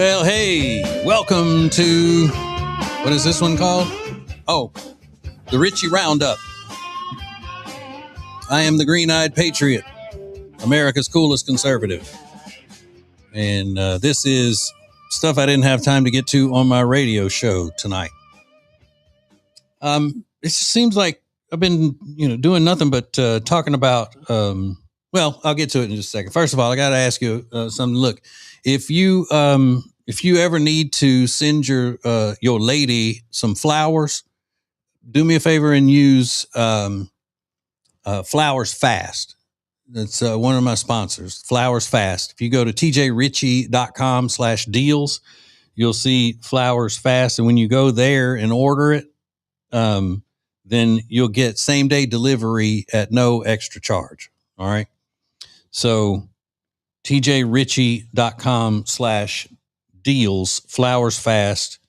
Well, hey, welcome to, what is this one called? Oh, the Ritchie Roundup. I am the green-eyed patriot, America's coolest conservative. And this is stuff I didn't have time to get to on my radio show tonight. It just seems like I've been, doing nothing but talking about, well, I'll get to it in just a second. First of all, I got to ask you something. Look, if you ever need to send your lady some flowers, do me a favor and use Flowers Fast. That's one of my sponsors, Flowers Fast. If you go to tjritchie.com/deals, you'll see Flowers Fast. And when you go there and order it, then you'll get same day delivery at no extra charge. All right. So tjritchie.com/deals, Flowers Fast,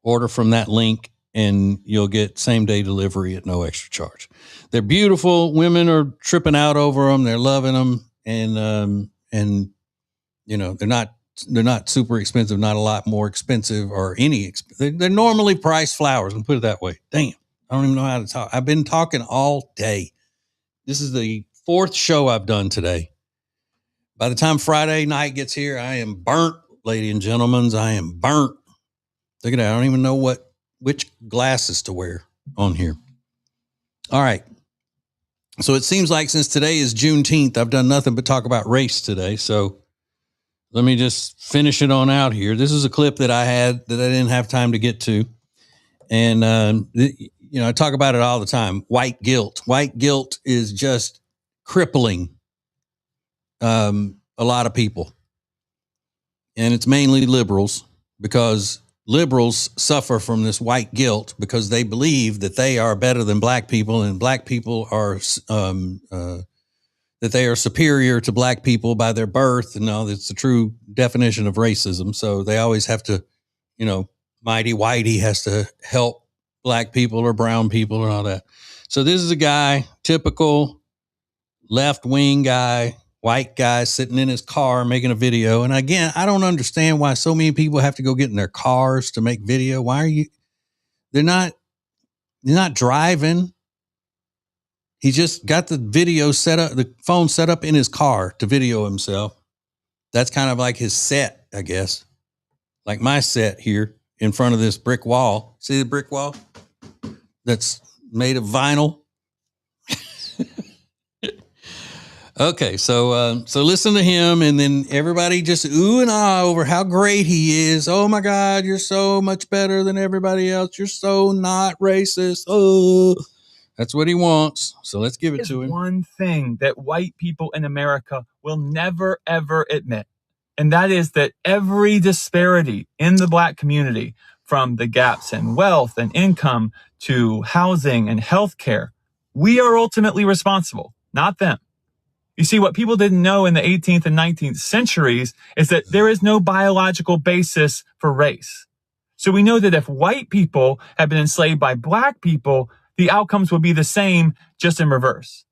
order from that link and you'll get same day delivery at no extra charge. They're beautiful. Women are tripping out over them. They're loving them. And they're not super expensive, not a lot more expensive or any. They're normally priced flowers. I'll put it that way. Damn. I don't even know how to talk. I've been talking all day. This is the fourth show I've done today. By the time Friday night gets here, I am burnt, ladies and gentlemen. I am burnt. Look at that. I don't even know which glasses to wear on here. All right. So it seems like since today is Juneteenth, I've done nothing but talk about race today. So let me just finish it on out here. This is a clip that I had that I didn't have time to get to. And, I talk about it all the time. White guilt. White guilt is just crippling a lot of people. And it's mainly liberals, because liberals suffer from this white guilt because they believe that they are better than black people, and black people are that they are superior to black people by their birth. And no, it's the true definition of racism. So they always have to, mighty whitey has to help black people or brown people and all that. So this is a guy, typical left-wing guy, white guy sitting in his car making a video. And again, I don't understand why so many people have to go get in their cars to make video. They're not driving. He just got the video set up, the phone set up in his car to video himself. That's kind of like his set, I guess. Like my set here in front of this brick wall. See the brick wall? That's made of vinyl. Okay, so listen to him, and then everybody just ooh and ah over how great he is. Oh my God, you're so much better than everybody else. You're so not racist. Oh, that's what he wants. So let's give it to him. One thing that white people in America will never, ever admit, and that is that every disparity in the black community, from the gaps in wealth and income to housing and healthcare, we are ultimately responsible, not them. You see, what people didn't know in the 18th and 19th centuries is that there is no biological basis for race. So we know that if white people had been enslaved by black people, the outcomes would be the same, just in reverse.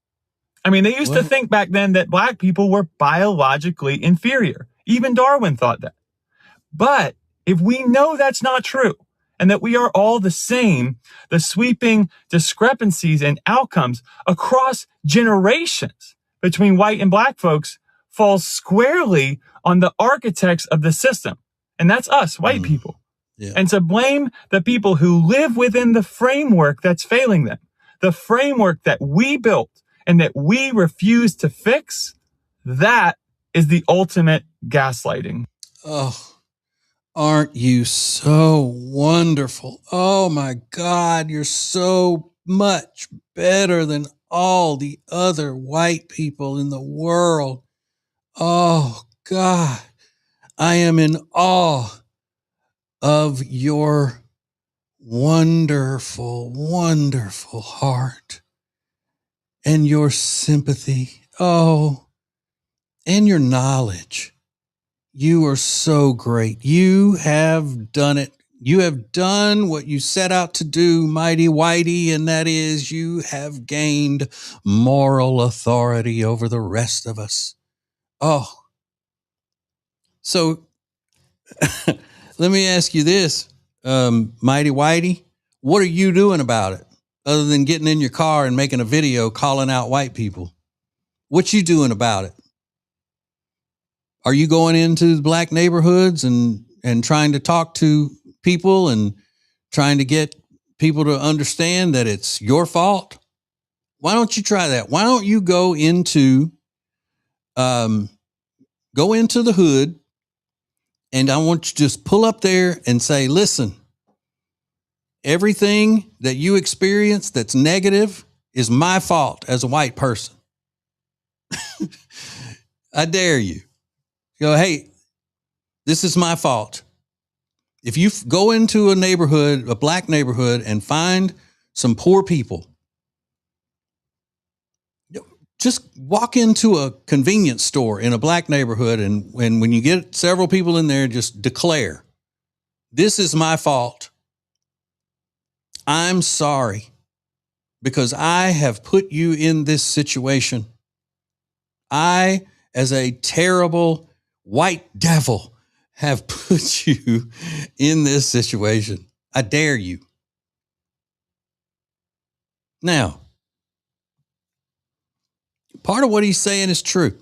I mean, they used to think back then that black people were biologically inferior. Even Darwin thought that. But if we know that's not true, and that we are all the same, the sweeping discrepancies in outcomes across generations between white and black folks falls squarely on the architects of the system. And that's us, white people. Yeah. And to blame the people who live within the framework that's failing them, the framework that we built and that we refuse to fix, that is the ultimate gaslighting. Oh, aren't you so wonderful? Oh my God, you're so much better than all the other white people in the world. Oh God, I am in awe of your wonderful, wonderful heart and your sympathy. Oh, and your knowledge. You are so great. You have done it. You have done what you set out to do, mighty whitey, and that is you have gained moral authority over the rest of us. Oh, so Let me ask you this, Mighty Whitey, what are you doing about it other than getting in your car and making a video calling out white people? What you doing about it? Are you going into the black neighborhoods and trying to talk to people and trying to get people to understand that it's your fault? Why don't you try that? Why don't you go into the hood, and I want you to just pull up there and say, listen, everything that you experience that's negative is my fault as a white person. I dare you. Go, hey, this is my fault. If you go into a neighborhood, a black neighborhood, and find some poor people, just walk into a convenience store in a black neighborhood, and when you get several people in there, just declare, this is my fault. I'm sorry because I have put you in this situation. I, as a terrible white devil, have put you in this situation. I dare you. Now, part of what he's saying is true.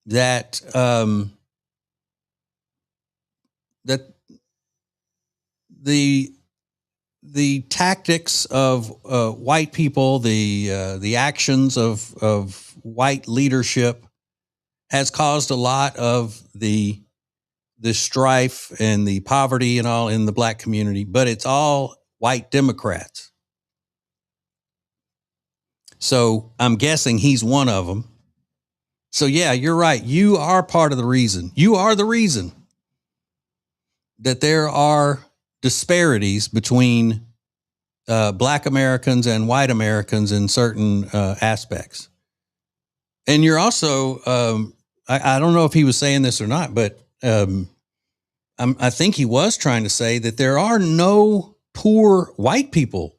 That that the tactics of white people, the actions of white leadership, has caused a lot of the strife and the poverty and all in the black community. But it's all white Democrats. So I'm guessing he's one of them. So yeah, you're right. You are part of the reason. You are the reason that there are disparities between black Americans and white Americans in certain aspects. And you're also, I don't know if he was saying this or not, but I think he was trying to say that there are no poor white people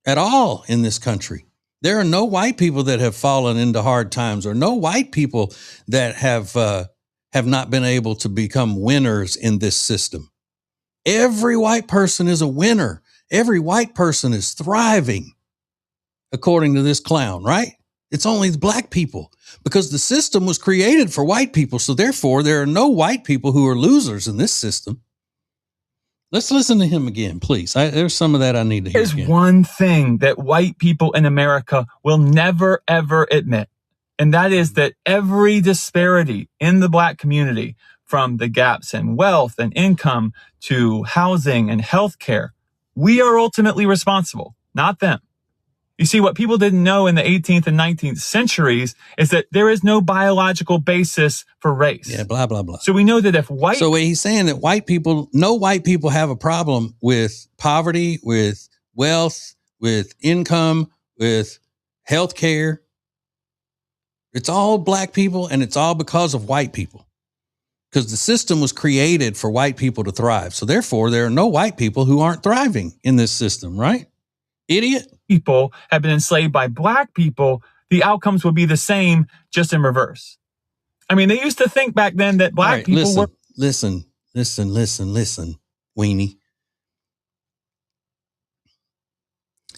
at all in this country. There are no white people that have fallen into hard times, or no white people that have not been able to become winners in this system. Every white person is a winner. Every white person is thriving, according to this clown, right? It's only the black people, because the system was created for white people. So therefore, there are no white people who are losers in this system. Let's listen to him again, please. There's some of that I need to hear. There's again. one thing that white people in America will never, ever admit. And that is that every disparity in the black community, from the gaps in wealth and income to housing and healthcare, we are ultimately responsible, not them. You see, what people didn't know in the 18th and 19th centuries is that there is no biological basis for race. Yeah, blah, blah, blah. So we know that if white... So he's saying that no white people have a problem with poverty, with wealth, with income, with healthcare. It's all black people, and it's all because of white people. Because the system was created for white people to thrive. So therefore, there are no white people who aren't thriving in this system, right? Idiot. People have been enslaved by black people, the outcomes would be the same, just in reverse. I mean, they used to think back then that black people were... Listen, weenie.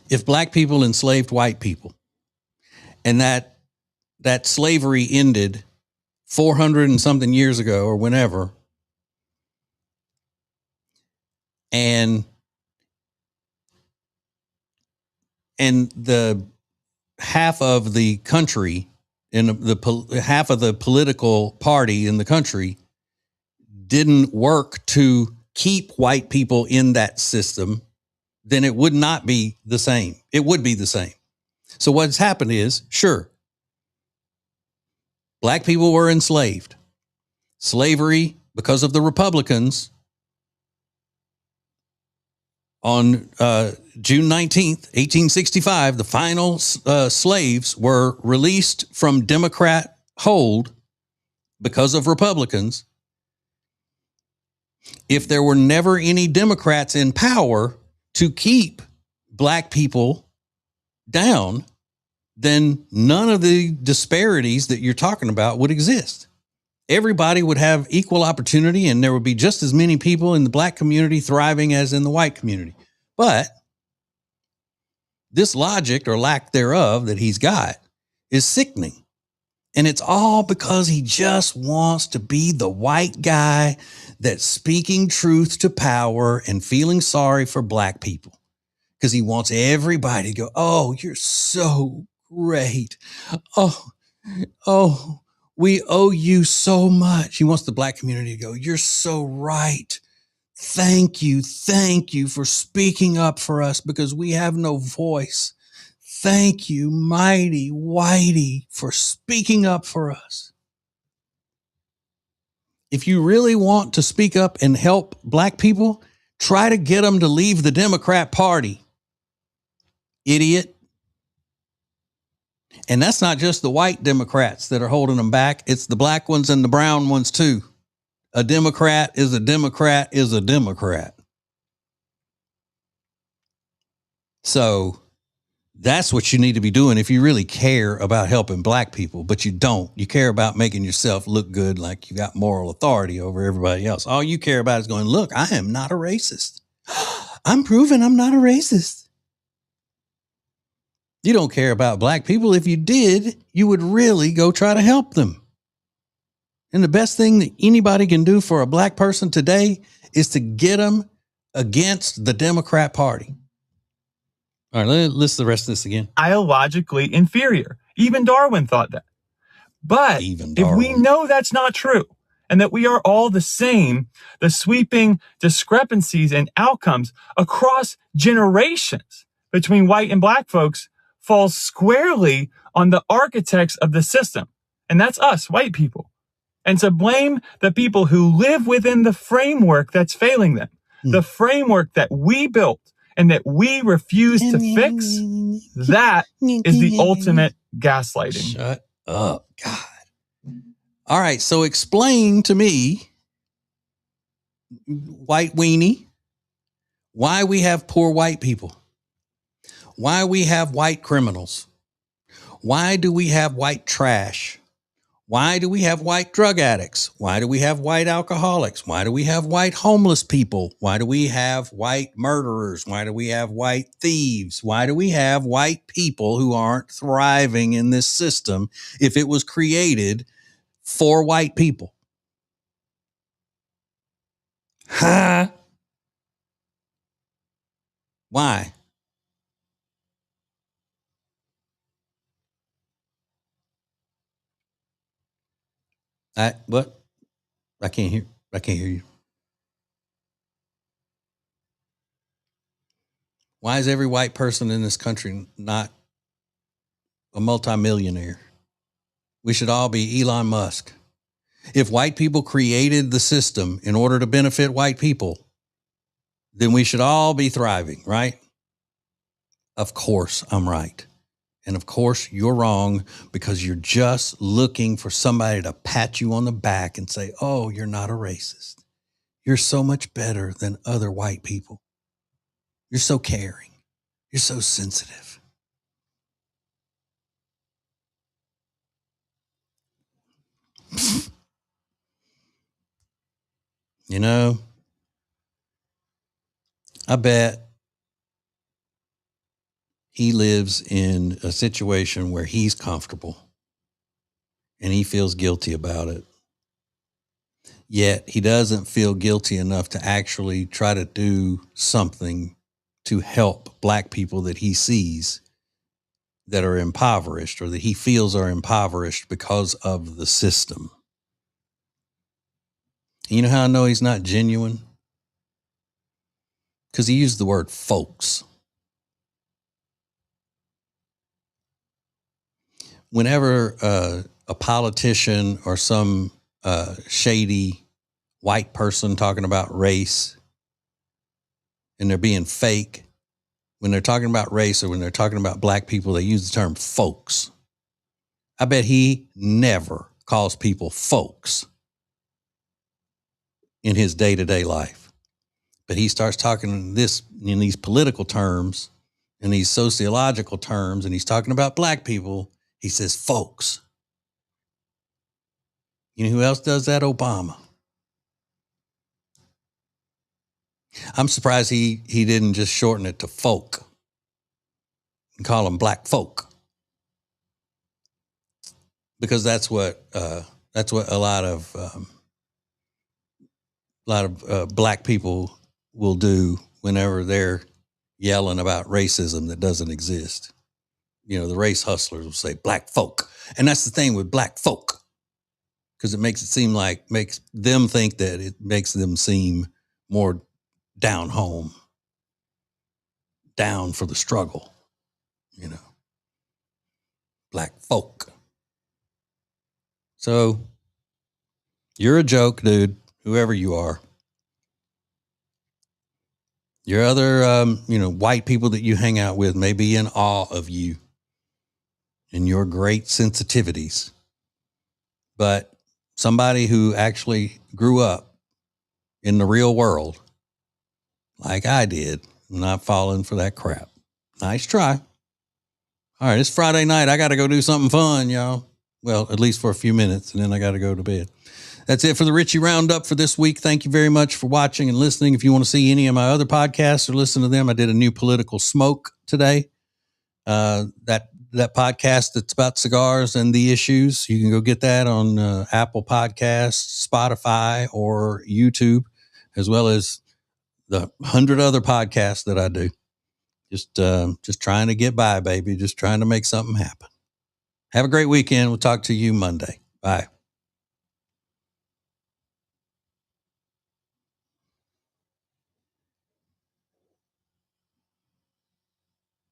If black people enslaved white people, and that slavery ended 400 and something years ago or whenever, and the half of the country and the half of the political party in the country didn't work to keep white people in that system, then it would not be the same. It would be the same. So what's happened is, sure, black people were enslaved. Slavery, because of the Republicans, on June 19th, 1865, the final slaves were released from Democrat hold because of Republicans. If there were never any Democrats in power to keep black people down, then none of the disparities that you're talking about would exist. everybody would have equal opportunity and there would be just as many people in the black community thriving as in the white community. But this logic or lack thereof that he's got is sickening. And it's all because he just wants to be the white guy that's speaking truth to power and feeling sorry for black people. Because he wants everybody to go, oh, you're so great. Oh, we owe you so much. He wants the black community to go, you're so right. Thank you for speaking up for us because we have no voice. Thank you, mighty whitey, for speaking up for us. If you really want to speak up and help black people, try to get them to leave the Democrat Party. Idiot. And that's not just the white Democrats that are holding them back. It's the black ones and the brown ones too. A Democrat is a Democrat is a Democrat. So that's what you need to be doing if you really care about helping black people, but you don't. You care about making yourself look good like you got moral authority over everybody else. All you care about is going, look, I am not a racist. I'm proving I'm not a racist. You don't care about black people. If you did, you would really go try to help them. And the best thing that anybody can do for a black person today is to get them against the Democrat Party. All right, let's list the rest of this again. Biologically inferior. Even Darwin thought that. But if we know that's not true and that we are all the same, the sweeping discrepancies and outcomes across generations between white and black folks falls squarely on the architects of the system. And that's us, white people. And to blame the people who live within the framework that's failing them, the framework that we built and that we refuse to fix, that is the ultimate gaslighting. Shut up, God. All right, so explain to me, white weenie, why we have poor white people, why we have white criminals, why do we have white trash? Why do we have white drug addicts? Why do we have white alcoholics? Why do we have white homeless people? Why do we have white murderers? Why do we have white thieves? Why do we have white people who aren't thriving in this system if it was created for white people? Huh? Why? What? I can't hear you. Why is every white person in this country not a multimillionaire? We should all be Elon Musk. If white people created the system in order to benefit white people, then we should all be thriving, right? Of course I'm right. And of course you're wrong because you're just looking for somebody to pat you on the back and say, oh, you're not a racist. You're so much better than other white people. You're so caring. You're so sensitive. You know, I bet he lives in a situation where he's comfortable and he feels guilty about it. Yet he doesn't feel guilty enough to actually try to do something to help black people that he sees that are impoverished or that he feels are impoverished because of the system. You know how I know he's not genuine? Because he used the word folks. Whenever a politician or some shady white person talking about race and they're being fake, when they're talking about race or when they're talking about black people, they use the term folks. I bet he never calls people folks in his day-to-day life. But he starts talking this in these political terms and these sociological terms, and he's talking about black people. He says folks. You know who else does that? Obama. I'm surprised he didn't just shorten it to folk and call them black folk, because that's what a lot of black people will do whenever they're yelling about racism that doesn't exist. You know, the race hustlers will say black folk, and that's the thing with black folk, because it makes them think that it makes them seem more down home, down for the struggle, you know, black folk. So you're a joke, dude, whoever you are. Your other, white people that you hang out with may be in awe of you and your great sensitivities. But somebody who actually grew up in the real world, like I did, not falling for that crap. Nice try. All right, it's Friday night. I got to go do something fun, y'all. Well, at least for a few minutes, and then I got to go to bed. That's it for the Ritchie Roundup for this week. Thank you very much for watching and listening. If you want to see any of my other podcasts or listen to them, I did a new Political Smoke today. That podcast that's about cigars and the issues. You can go get that on Apple Podcasts, Spotify, or YouTube, as well as the 100 other podcasts that I do. Just trying to get by, baby. Just trying to make something happen. Have a great weekend. We'll talk to you Monday. Bye.